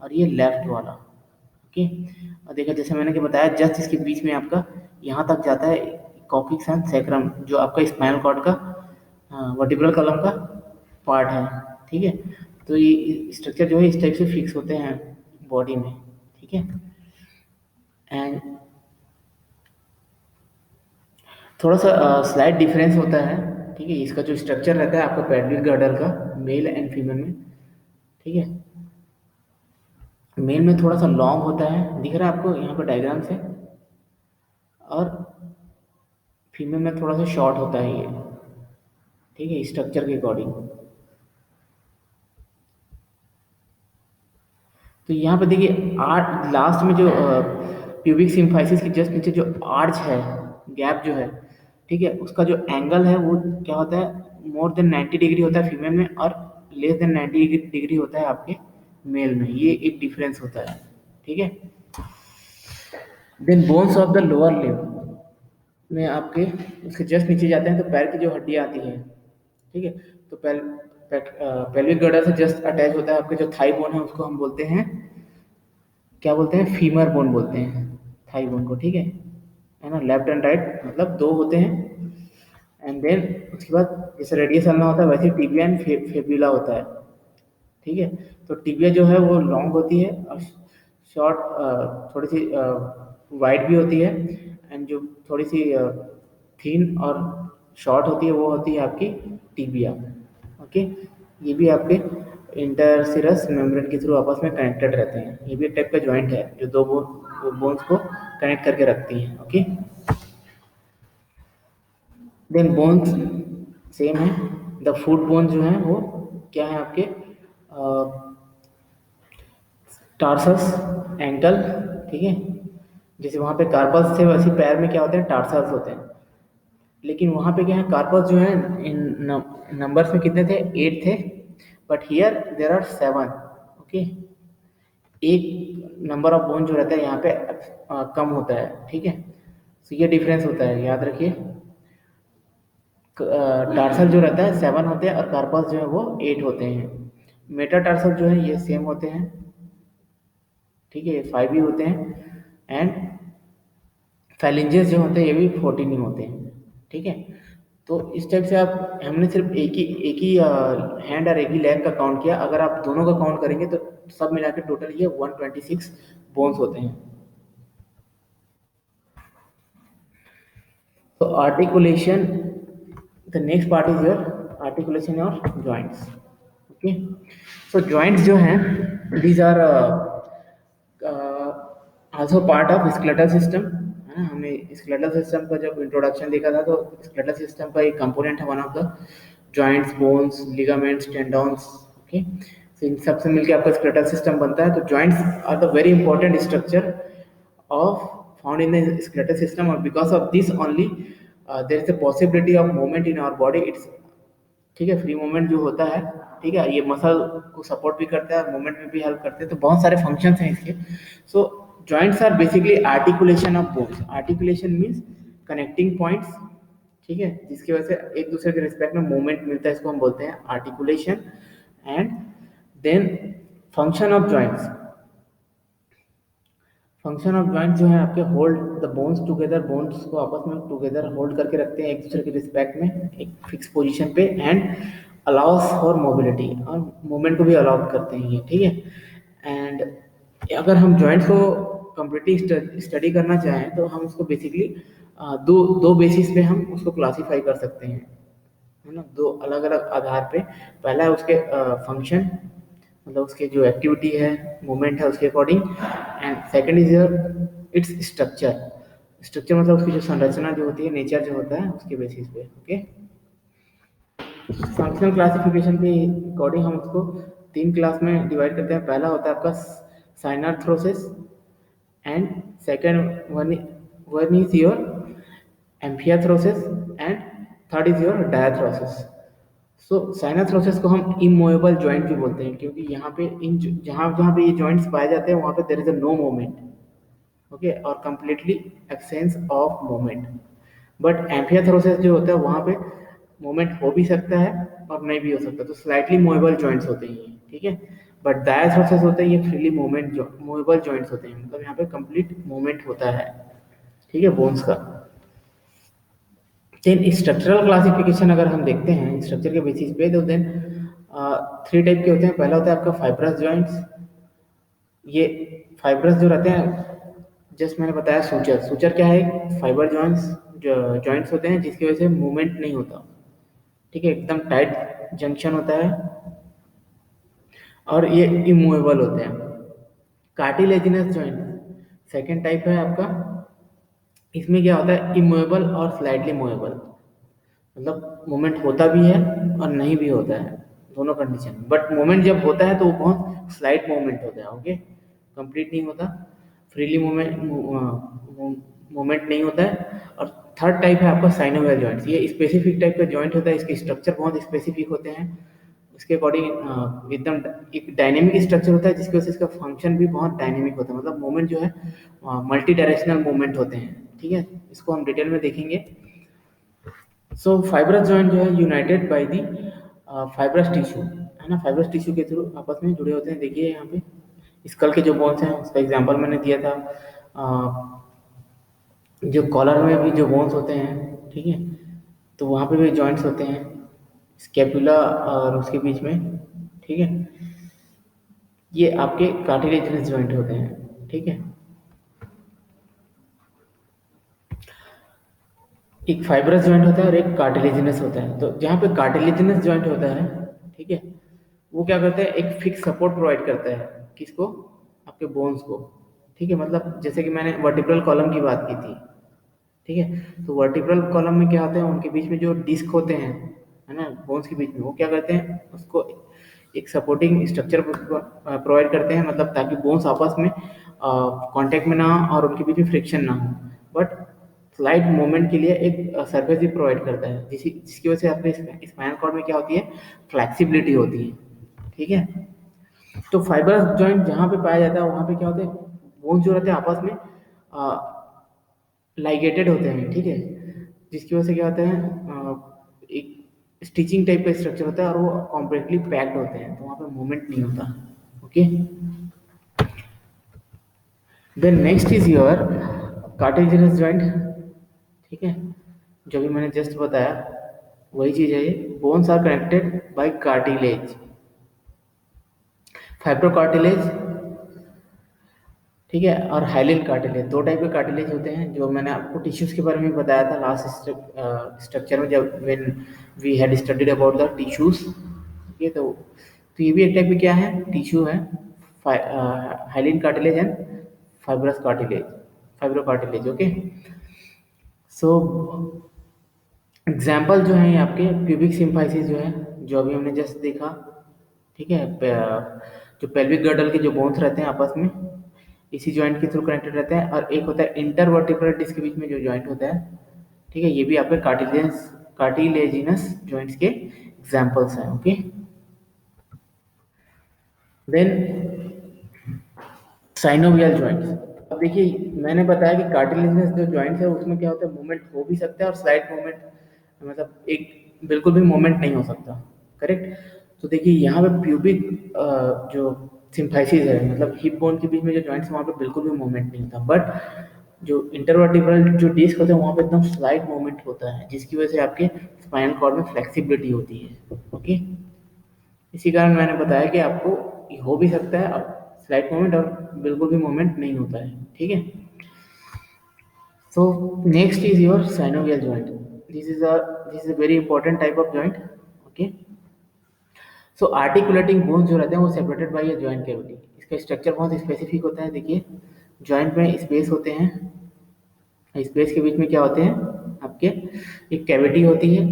और ये लेफ्ट वाला। ओके, और देखा जैसे मैंने क्या बताया, जस्ट इसके बीच में आपका यहाँ तक जाता है कॉक्सिक्स एंड सैक्रम, जो आपका स्पाइनल कॉर्ड का वर्टिब्रल कॉलम का पार्ट है, ठीक है। तो ये स्ट्रक्चर जो है इस टाइप से फिक्स होते हैं बॉडी में, ठीक है। एंड थोड़ा सा स्लाइड डिफरेंस होता है, ठीक है, इसका जो स्ट्रक्चर रहता है आपका पेल्विक गर्डर का मेल एंड फीमेल में, ठीक है। मेल में थोड़ा सा लॉन्ग होता है, दिख रहा है आपको यहाँ पर डायग्राम से, और फीमेल में थोड़ा सा शॉर्ट होता है ये, ठीक है, स्ट्रक्चर के अकॉर्डिंग। तो यहाँ पे देखिए आर्ट लास्ट में जो प्यूबिक सिम्फाइसिस के जस्ट नीचे जो आर्च है, गैप जो है, ठीक है, उसका जो एंगल है वो क्या होता है, मोर देन 90 डिग्री होता है फीमेल में, और लेस देन 90 डिग्री होता है आपके मेल में। ये एक डिफरेंस होता है, ठीक है। Then bones of the lower limb में आपके उसके जस्ट नीचे जाते हैं तो पैर की जो हड्डियाँ आती है, ठीक है। तो पेल्विक गर्डर से जस्ट अटैच होता है आपके जो थाई बोन है, उसको हम बोलते हैं, क्या बोलते हैं, फीमर बोन बोलते हैं थाई बोन को, ठीक है ना। लेफ्ट एंड राइट मतलब दो होते हैं। एंड देन उसके बाद जैसे रेडियस अल्ना होता है वैसे टिबिया एंड फेब्युला होता है, ठीक है। तो टिबिया जो है वो लॉन्ग होती है और शॉर्ट, थोड़ी सी वाइड भी होती है, एंड जो थोड़ी सी थिन और शॉर्ट होती है वो होती है आपकी टिबिया। ओके, ये भी आपके इंटरसिरस मेम्ब्रेन के थ्रू आपस में कनेक्टेड रहते हैं। ये भी एक टाइप का जॉइंट है जो दो बोन्स को कनेक्ट करके रखती हैं। ओके, देन बोन्स सेम है। द फुट बोन जो है वो क्या है आपके, टार्सस, एंकल, ठीक है। जैसे वहाँ पे कार्पस थे वैसे पैर में क्या होते हैं, टार्सस होते हैं। लेकिन वहाँ पे क्या है, कार्पस जो है इन नंबर्स में कितने थे, 8 थे, but here there are 7। Okay, एक नंबर ऑफ बोन जो रहता है यहाँ पे कम होता है, ठीक है। तो ये डिफरेंस होता है, याद रखिए। टार्सल जो रहता है 7 होते हैं और कार्पस जो है वो 8 होते हैं। मेटा टार्सल जो है ये सेम होते हैं, ठीक है, 5 ही होते हैं। एंड फैलेंजेस जो होते हैं ये भी 14 ही होते हैं, ठीक है। तो इस टाइप से आप, हमने सिर्फ एक ही हैंड और एक ही लेग का काउंट किया। अगर आप दोनों का काउंट करेंगे तो सब मिला के टोटल ये 126 बोन्स होते हैं। तो articulation, the next part is your articulation of joints. Okay, so joints जो हैं these are also part of skeletal system, है ना। हमने स्केलेटल सिस्टम का जब इंट्रोडक्शन देखा था तो स्केलेटल सिस्टम का एक कंपोनेंट है one of the joints, bones, ligaments, tendons. Okay, तो इन सब से मिलकर आपका स्केलेटल सिस्टम बनता है। तो joints are the very important structure of found in the skeletal system, or because of this only there is a possibility of movement in our body। It's, ठीक है, फ्री मूवमेंट जो होता है, ठीक है, ये मसल को सपोर्ट भी करता है, मूवमेंट में भी हेल्प करते हैं, तो बहुत सारे फंक्शंस हैं इसके। So joints are basically articulation of bones. Articulation means connecting points, ठीक है, जिसकी वजह से एक दूसरे के रिस्पेक्ट में मूवमेंट मिलता है, इसको हम बोलते हैं articulation. And then function of joints, function of joint जो है आपके hold the bones together, bones को आपस में टुगेदर होल्ड करके रखते हैं एक दूसरे के रिस्पेक्ट में एक फिक्स पोजीशन पे, एंड अलाउस फॉर मोबिलिटी, और मूवमेंट को भी अलाउ करते हैं ये, ठीक है। एंड अगर हम जॉइंट्स को कम्प्लीटली स्टडी करना चाहें तो हम उसको बेसिकली दो दो बेसिस पे हम उसको क्लासीफाई कर सकते हैं, है ना, दो अलग अलग आधार पे। पहला है उसके फंक्शन, मतलब उसके जो एक्टिविटी है, मूवमेंट है, उसके according. And second is your its structure. Structure मतलब उसकी जो संरचना जो होती है, नेचर जो होता है, उसके बेसिस पे। ओके, फंक्शनल क्लासिफिकेशन के अकॉर्डिंग हम उसको 3 क्लास में डिवाइड करते हैं। पहला होता है आपका synarthrosis and second one is your amphiarthrosis and third is your diarthrosis. So synarthrosis को हम इमूवेबल जॉइंट भी बोलते हैं, क्योंकि यहाँ पे इन जहाँ जहाँ पे ये जॉइंट्स पाए जाते हैं वहाँ पे there is a no movement, okay, और completely absence of movement. But amphiarthrosis जो होता है वहाँ पे मूवमेंट हो भी सकता है और नहीं भी हो सकता, तो स्लाइटली मूवेबल जॉइंट्स होते हैं ये, ठीक है। बट डायाथ्रोसिस होते हैं ये फ्रीली मूवेबल जॉइंट्स होते हैं, मतलब यहाँ पे कंप्लीट मूवमेंट होता है, ठीक है, बोन्स का। देन स्ट्रक्चरल क्लासिफिकेशन अगर हम देखते हैं स्ट्रक्चर के बेसिस पे, तो देन 3 टाइप के होते हैं। पहला होता है आपका फाइब्रस जॉइंट्स। ये फाइब्रस जो रहते हैं, जस्ट मैंने बताया सूचर। सूचर क्या है? फाइबर जॉइंट्स, जो जॉइंट्स होते हैं जिसकी वजह से मूवमेंट नहीं होता, ठीक है, एकदम टाइट जंक्शन होता है और ये इमूवेबल होते हैं। कार्टिलेजिनस जॉइंट सेकेंड टाइप है आपका। इसमें क्या होता है? इमूवेबल और स्लाइडली मूवेबल, मतलब मूवमेंट होता भी है और नहीं भी होता है, दोनों कंडीशन। बट मूवमेंट जब होता है तो वो बहुत स्लाइट मूवमेंट होता है, ओके, कंप्लीट नहीं होता, फ्रीली मूवमेंट नहीं होता है। और थर्ड टाइप है आपका साइनोवियल जॉइंट्स। ये स्पेसिफिक टाइप का जॉइंट होता है, इसके स्ट्रक्चर बहुत स्पेसिफिक होते हैं, उसके अकॉर्डिंग एकदम एक डायनेमिक स्ट्रक्चर होता है, जिसकी वजह से इसका फंक्शन भी बहुत डायनेमिक होता है, मतलब मूवमेंट जो है मल्टी डायरेक्शनल मूवमेंट होते हैं, ठीक है। इसको हम डिटेल में देखेंगे। सो फाइब्रस जॉइंट जो है United by the fibrous tissue, है ना, फाइब्रस टिश्यू के थ्रू आपस में जुड़े होते हैं। देखिए यहाँ पे स्कल के जो बोन्स हैं उसका एग्जांपल मैंने दिया था। जो कॉलर में भी जो बोन्स होते हैं, ठीक है, तो वहाँ पे भी जॉइंट्स होते हैं, स्कैपुला और उसके बीच में, ठीक है, ये आपके कार्टिलेजिनस जॉइंट होते हैं, ठीक है। एक फाइब्रस जॉइंट होता है और एक कार्टिलेजिनस होता है। तो जहाँ पे कार्टिलेजिनस जॉइंट होता है, ठीक है, वो क्या करता है? एक फिक्स सपोर्ट प्रोवाइड करता है, किसको? आपके बोन्स को, ठीक है। मतलब जैसे कि मैंने वर्टिब्रल कॉलम की बात की थी, ठीक है, तो वर्टिब्रल कॉलम में क्या होता है? उनके बीच में जो डिस्क होते हैं, है ना, बोन्स के बीच में, वो क्या करते हैं? उसको एक सपोर्टिंग स्ट्रक्चर प्रोवाइड करते हैं, मतलब ताकि बोन्स आपस में कांटेक्ट में ना हो और उनके बीच में फ्रिक्शन ना हो। बट स्लाइड मूवमेंट के लिए एक सरफेस भी प्रोवाइड करता है, जिसकी वजह से आपके स्पाइनल कॉर्ड में क्या होती है? फ्लेक्सिबिलिटी होती है, ठीक है। तो फाइबर जॉइंट जहाँ पे पाया जाता है वहाँ पे क्या होता है? बोन्स जो रहते हैं आपस में लाइगेटेड होते हैं, ठीक है, जिसकी वजह से क्या होता है? एक स्टिचिंग टाइप का स्ट्रक्चर होता है और वो कॉम्पैक्टली पैक्ड होते हैं, तो वहाँ पे मूवमेंट नहीं होता, okay. Then next is your cartilaginous joint, ठीक है, जो भी मैंने जस्ट बताया वही चीज है। ये bones are connected by cartilage, fibrocartilage, ठीक है, और हाइलिन कार्टिलेज। 2 टाइप के कार्टिलेज होते हैं, जो मैंने आपको टिश्यूज के बारे में बताया था लास्ट स्ट्रक्चर में, जब when we had studied about the tissues, ठीक है। तो ये भी एक टाइप में क्या है? टिश्यू है, hyaline cartilage and fibrous cartilage, fibro cartilage, okay. So example जो है ये आपके प्यूबिक सिम्फाइसिस जो है, जो अभी हमने जस्ट देखा, ठीक है, जो पेल्विक गर्डल के जो बोन्स रहते हैं आपस में इसी जॉइंट के थ्रू कनेक्टेड रहते हैं, और एक होता है इंटरवर्टिब्रल डिस्क के बीच में जो जॉइंट होता है, ठीक है, ये भी आपके कार्टिलेजिनस जॉइंट्स के एग्जांपल्स हैं, ओके। Then synovial joints. अब देखिए मैंने बताया कि कार्टिलेजिनस जो जॉइंट्स है उसमें क्या होता है? मूवमेंट हो भी सकता है और स्लाइड मूवमेंट, मतलब एक बिल्कुल भी मूवमेंट नहीं हो सकता, करेक्ट। तो देखिए यहाँ पे प्यूबिक जो सिम्फाइसिस है, मतलब हिप बोन के बीच में जो जॉइंट्स है वहाँ पे बिल्कुल भी मूवमेंट नहीं होता। बट जो इंटरवर्टिब्रल जो डिस्क होते हैं वहाँ पे एकदम स्लाइड मूवमेंट होता है, जिसकी वजह से आपके स्पाइनल कॉर्ड में फ्लेक्सिबिलिटी होती है, ओके। इसी कारण मैंने बताया कि आपको ये हो भी सकता है स्लाइड मूवमेंट और बिल्कुल भी मूवमेंट नहीं होता है, ठीक है। So next is your synovial joint. This is a very important type of joint, okay. So articulating bones जो रहते हैं वो separated by a joint cavity. इसका स्ट्रक्चर बहुत स्पेसिफिक होता है। देखिए जॉइंट में स्पेस होते हैं, स्पेस के बीच में क्या होते हैं? आपके एक कैविटी होती है,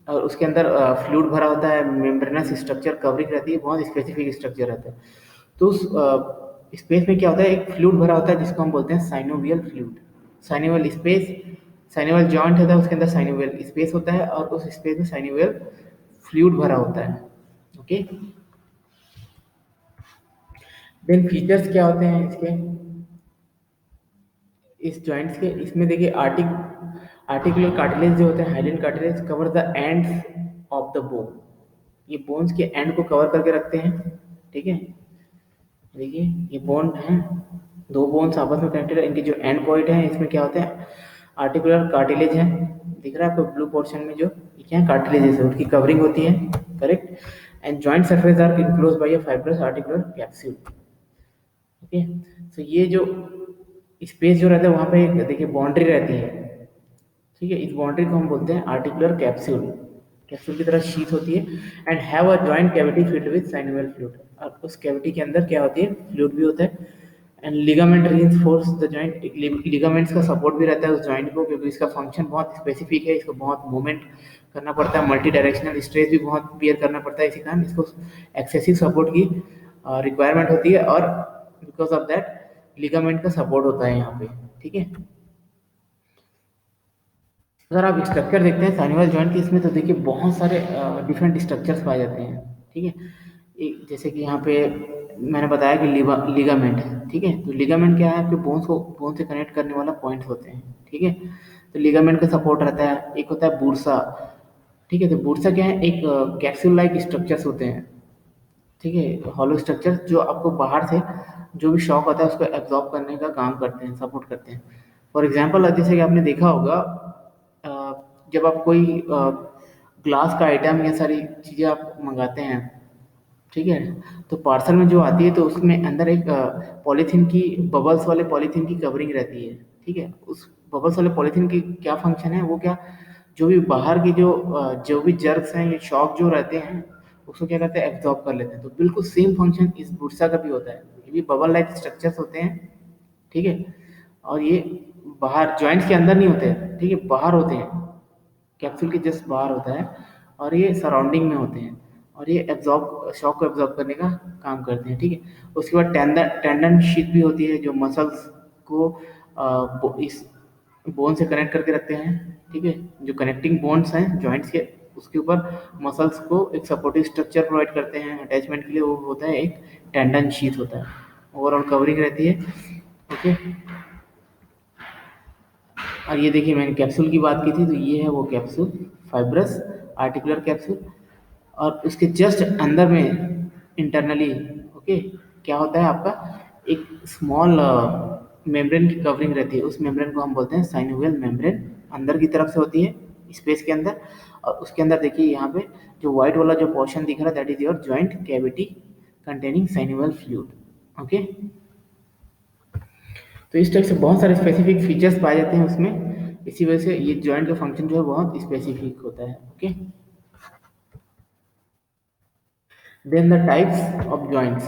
और उसके अंदर फ्लूइड भरा होता है, मेम्ब्रेनस स्ट्रक्चर कवरिंग रहती है, बहुत स्पेसिफिक स्ट्रक्चर रहता है। तो उस स्पेस में क्या होता है, एक फ्लूइड भरा होता है जिसको हम बोलते हैं synovial fluid. Synovial space, synovial joint होता है, उसके अंदर साइनोवियल स्पेस होता है और उस स्पेस में साइनोवियल फ्लूइड भरा होता है। ओके, देन फीचर्स क्या होते हैं इसके, इस जॉइंट्स के, इसमें देखिए आर्टिकुलर कार्टिलेज जो होते हैं, hyaline cartilage cover the ends of the bone, ये बोन्स के एंड को कवर करके रखते हैं। ठीक है, देखिए ये बोन है, दो बोन्स आपस में कनेक्टेड है, इनके जो एंड पॉइंट है इसमें क्या होते हैं, आर्टिकुलर कार्टिलेज है, दिख रहा है आपको ब्लू पोर्शन में, जो ये क्या है, कार्टिलेजेस है, उनकी कवरिंग होती है। Correct, and joint surface are enclose by a fibrous articular capsule. Okay, तो ये जो स्पेस जो रहता है वहाँ पे एक देखिए बाउंड्री रहती है। ठीक है, इस बाउंड्री को हम बोलते हैं आर्टिकुलर कैप्सूल, कैप्सूल की तरह शीथ होती है। And have a joint cavity filled with synovial fluid, और उस कैविटी के अंदर क्या होती है, फ्लूइड भी होता है। And ligament reinforce the joint, ligaments का सपोर्ट भी रहता है उस जॉइंट को, क्योंकि इसका फंक्शन बहुत स्पेसिफिक है, इसको बहुत मूवमेंट करना पड़ता है, मल्टी डायरेक्शनल स्ट्रेस भी बहुत बियर करना पड़ता है, इसी कारण इसको एक्सेसिव सपोर्ट की रिक्वायरमेंट होती है, और बिकॉज ऑफ दैट लिगामेंट का सपोर्ट होता है यहाँ पे। ठीक है, अगर आप स्ट्रक्चर देखते हैं साइनोवियल जॉइंट के, इसमें तो देखिए बहुत सारे डिफरेंट स्ट्रक्चर्स पाए जाते हैं। ठीक है, एक जैसे कि यहाँ पे मैंने बताया कि लिगामेंट है। ठीक है, तो लिगामेंट क्या है, आपके बोन से कनेक्ट करने वाला पॉइंट होते हैं। ठीक है, तो लिगामेंट का सपोर्ट रहता है। एक होता है बूरसा। ठीक है, तो बूरसा क्या है, एक कैप्सूल लाइक स्ट्रक्चर्स होते हैं। ठीक है, हॉलो स्ट्रक्चर जो आपको बाहर से जो भी शॉक होता है उसको एब्जॉर्ब करने का काम करते हैं, सपोर्ट करते हैं। फॉर एग्जाम्पल जैसे कि आपने देखा होगा, अ, जब आप कोई ग्लास का आइटम या सारी चीज़ें आप मंगाते हैं, ठीक है, तो पार्सल में जो आती है तो उसमें अंदर एक पॉलीथीन की, बबल्स वाले पॉलीथीन की कवरिंग रहती है। ठीक है, उस बबल्स वाले पॉलीथीन की क्या फंक्शन है, वो क्या, जो भी बाहर की जो भी जर्क्स हैं या शॉक जो रहते हैं उसको क्या करते हैं, एब्जॉर्ब कर लेते हैं। तो बिल्कुल सेम फंक्शन इस बुरसा का भी होता है, ये भी बबल लाइक स्ट्रक्चर्स होते हैं। ठीक है, और ये बाहर जॉइंट्स के अंदर नहीं होते हैं, ठीक है, बाहर होते हैं, कैप्सूल के जस्ट बाहर होता है, और ये सराउंडिंग में होते हैं, और ये एब्जॉर्ब, शॉक को एब्जॉर्ब करने का काम करते हैं। ठीक है, उसके बाद टेंडन शीथ भी होती है जो मसल्स को इस बोन से कनेक्ट करके रखते हैं। ठीक है, जो कनेक्टिंग बोन्स हैं जॉइंट्स के, उसके ऊपर मसल्स को एक सपोर्टिव स्ट्रक्चर प्रोवाइड करते हैं अटैचमेंट के लिए, वो होता है एक टेंडन शीथ होता है, ओवरऑल कवरिंग रहती है। ओके, और ये देखिए मैंने कैप्सूल की बात की थी, तो ये है वो कैप्सूल, फाइब्रस आर्टिकुलर कैप्सूल। और उसके जस्ट अंदर में इंटरनली, ओके, क्या होता है आपका, एक स्मॉल मेम्ब्रेन की कवरिंग रहती है, उस मेम्ब्रेन को हम बोलते हैं साइनोवियल मेम्ब्रेन, अंदर की तरफ से होती है स्पेस के अंदर। और उसके अंदर देखिए यहाँ पे जो व्हाइट वाला जो पोर्शन दिख रहा है, that is your joint cavity containing synovial fluid. Okay, तो इस टाइप से बहुत सारे स्पेसिफिक फीचर्स पाए जाते हैं उसमें, इसी वजह से ये जॉइंट का फंक्शन जो है बहुत स्पेसिफिक होता है। Okay, then the types of joints.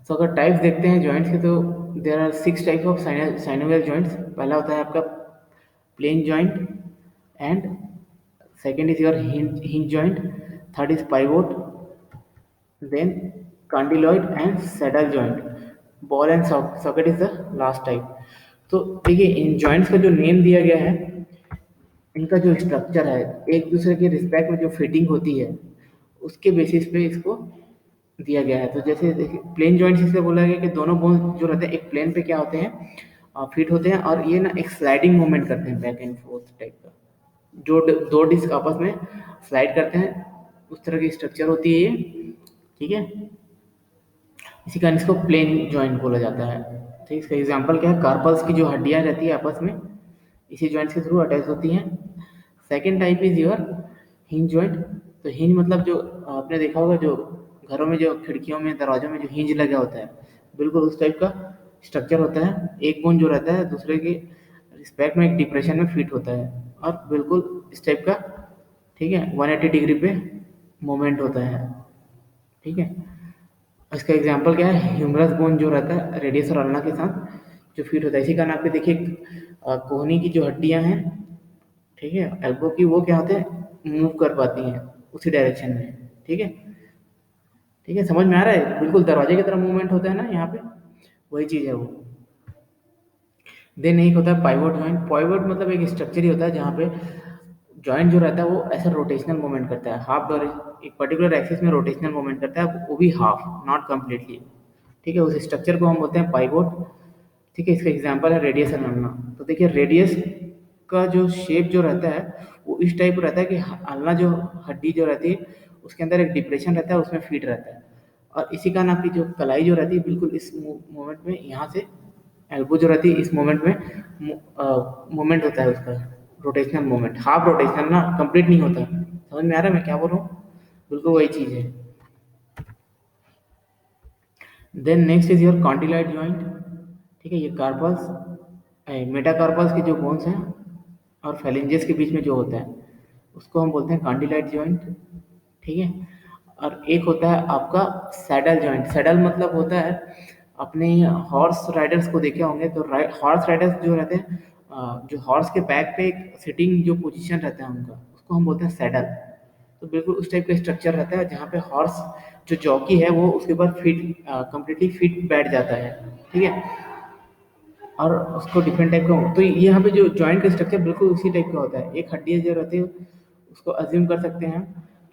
So अगर टाइप्स देखते हैं जॉइंट्स के, तो there are 6 types of synovial joints. पहला होता है आपका plane joint, and second is your hinge joint, third is pivot, then condyloid and saddle joint, ball and socket is the last type. तो देखिए इन जॉइंट्स का जो नेम दिया गया है, इनका जो स्ट्रक्चर है, एक दूसरे के रिस्पेक्ट में जो फिटिंग होती है, उसके बेसिस पे इसको दिया गया है। तो जैसे देखिए प्लेन जॉइंट्स इसलिए बोला गया कि दोनों बोन जो रहते हैं एक प्लेन पे क्या होते हैं, फिट होते हैं, और ये ना एक स्लाइडिंग मूवमेंट करते हैं, बैक एंड फोर्थ टाइप का, जो दो डिस्क आपस में स्लाइड करते हैं, उस तरह की स्ट्रक्चर होती है ये। ठीक है, इसी कारण इसको प्लेन जॉइंट बोला जाता है। ठीक, इसका एग्जांपल क्या है, कार्पल्स की जो हड्डियां रहती है आपस में इसी जॉइंट्स के थ्रू अटैच होती हैं। Second type is your hinge joint. तो हिंज मतलब जो आपने देखा होगा, जो घरों में जो खिड़कियों में दरवाजों में जो हिंज लगा होता है, बिल्कुल उस टाइप का स्ट्रक्चर होता है। एक बोन जो रहता है दूसरे के रिस्पेक्ट में एक डिप्रेशन में फिट होता है, और बिल्कुल इस टाइप का, ठीक है, 180 डिग्री पे मूवमेंट होता है। ठीक है, इसका एग्जांपल क्या है, ह्यूमरस बोन जो रहता है रेडियस और अल्ना के साथ जो फिट होता है। इसी कारण आपके देखिए कोहनी की जो हड्डियां हैं, ठीक है, एल्बो की, वो क्या होते हैं, मूव कर पाती हैं उसी डायरेक्शन में। ठीक है, ठीक है, समझ में आ रहा है? बिल्कुल दरवाजे की तरह मूवमेंट होता है ना यहाँ पे, वही चीज़ है वो। देन एक होता है पाइवोट जॉइंट। पाइवोट मतलब एक स्ट्रक्चर ही होता है जहाँ पे जॉइंट जो रहता है वो ऐसा रोटेशनल मूवमेंट करता है, हाफ एक पर्टिकुलर एक्सिस में रोटेशनल मूवमेंट करता है, वो भी हाफ, नॉट कम्प्लीटली। ठीक है, उस स्ट्रक्चर को हम बोलते हैं पाइवोट। ठीक है, इसका एग्जांपल है रेडियस हलना। तो देखिए रेडियस का जो शेप जो रहता है वो इस टाइप रहता है कि हलना जो हड्डी जो रहती है उसके अंदर एक डिप्रेशन रहता है, उसमें फिट रहता है। और इसी कारण आपकी जो कलाई जो रहती है बिल्कुल इस मोमेंट में, यहाँ से एल्बो जो रहती है इस मोमेंट में मोमेंट होता है उसका, रोटेशनल मोमेंट, हाफ रोटेशनल ना, कंप्लीट नहीं होता। समझ में आ रहा है मैं क्या बोल रहा हूँ? बिल्कुल वही चीज़ है। Then next is your condyloid joint. ठीक है, ये कार्पल्स मेटाकार्पल्स के जो बोन्स हैं और फेलेंजेस के बीच में जो होता है उसको हम बोलते हैं कॉन्टिलाइड जॉइंट। ठीक है, और एक होता है आपका सैडल जॉइंट। सैडल मतलब होता है, अपने हॉर्स राइडर्स को देखे होंगे तो हॉर्स राइडर्स जो रहते हैं जो हॉर्स के बैक पे एक सिटिंग जो पोजीशन रहता है उनका, उसको हम बोलते हैं सैडल। तो बिल्कुल उस टाइप का स्ट्रक्चर रहता है जहाँ पे हॉर्स जो जॉकी है वो उसके ऊपर फिट कंप्लीटली फिट बैठ जाता है। ठीक है, और उसको डिफरेंट टाइप का, तो ये यहाँ पे जो जॉइंट का स्ट्रक्चर बिल्कुल उसी टाइप का होता है। एक हड्डी जो रहती है उसको अज्यूम कर सकते हैं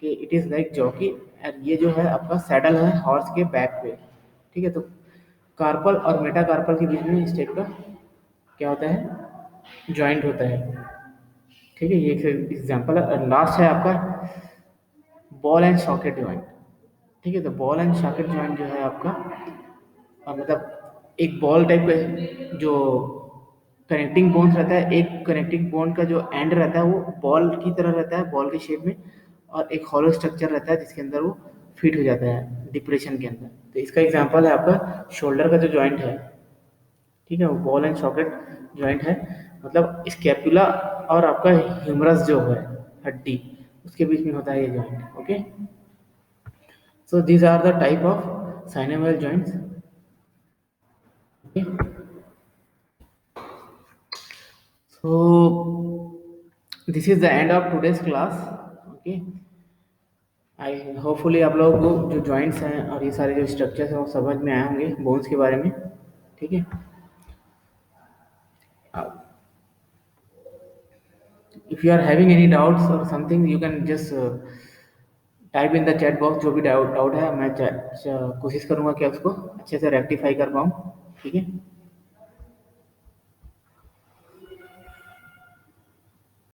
कि इट इज़ लाइक जॉकी, और ये जो है आपका सैडल है हॉर्स के बैक पे। ठीक है, तो कार्पल और मेटाकार्पल के बीच में इस टाइप का क्या होता है, जॉइंट होता है। ठीक है, ये एक एग्जांपल है। और लास्ट है आपका बॉल एंड सॉकेट जॉइंट। ठीक है, तो बॉल एंड सॉकेट जॉइंट जो है आपका मतलब एक बॉल टाइप का जो कनेक्टिंग बोन्स रहता है, एक कनेक्टिंग बोन का जो एंड रहता है वो बॉल की तरह रहता है, बॉल के शेप में, और एक हॉलो स्ट्रक्चर रहता है जिसके अंदर वो फिट हो जाता है डिप्रेशन के अंदर। तो इसका एग्जांपल है आपका शोल्डर का जो जॉइंट है। ठीक है, वो बॉल एंड सॉकेट जॉइंट है, मतलब स्कैपुला और आपका ह्यूमरस जो है हड्डी, उसके बीच में होता है ये joint. Okay, so these are the type of synovial joints. Okay, so this is the end of today's class. Okay, I hopefully आप लोगों को जो जॉइंट्स हैं और ये सारे जो स्ट्रक्चर्स हैं वो समझ में आए होंगे बोन्स के बारे में। ठीक है, if you are having any doubts or something you can just type in the chat box, जो भी डाउट डाउट है मैं कोशिश करूँगा कि उसको अच्छे से रेक्टिफाई कर पाऊँ। ठीक है।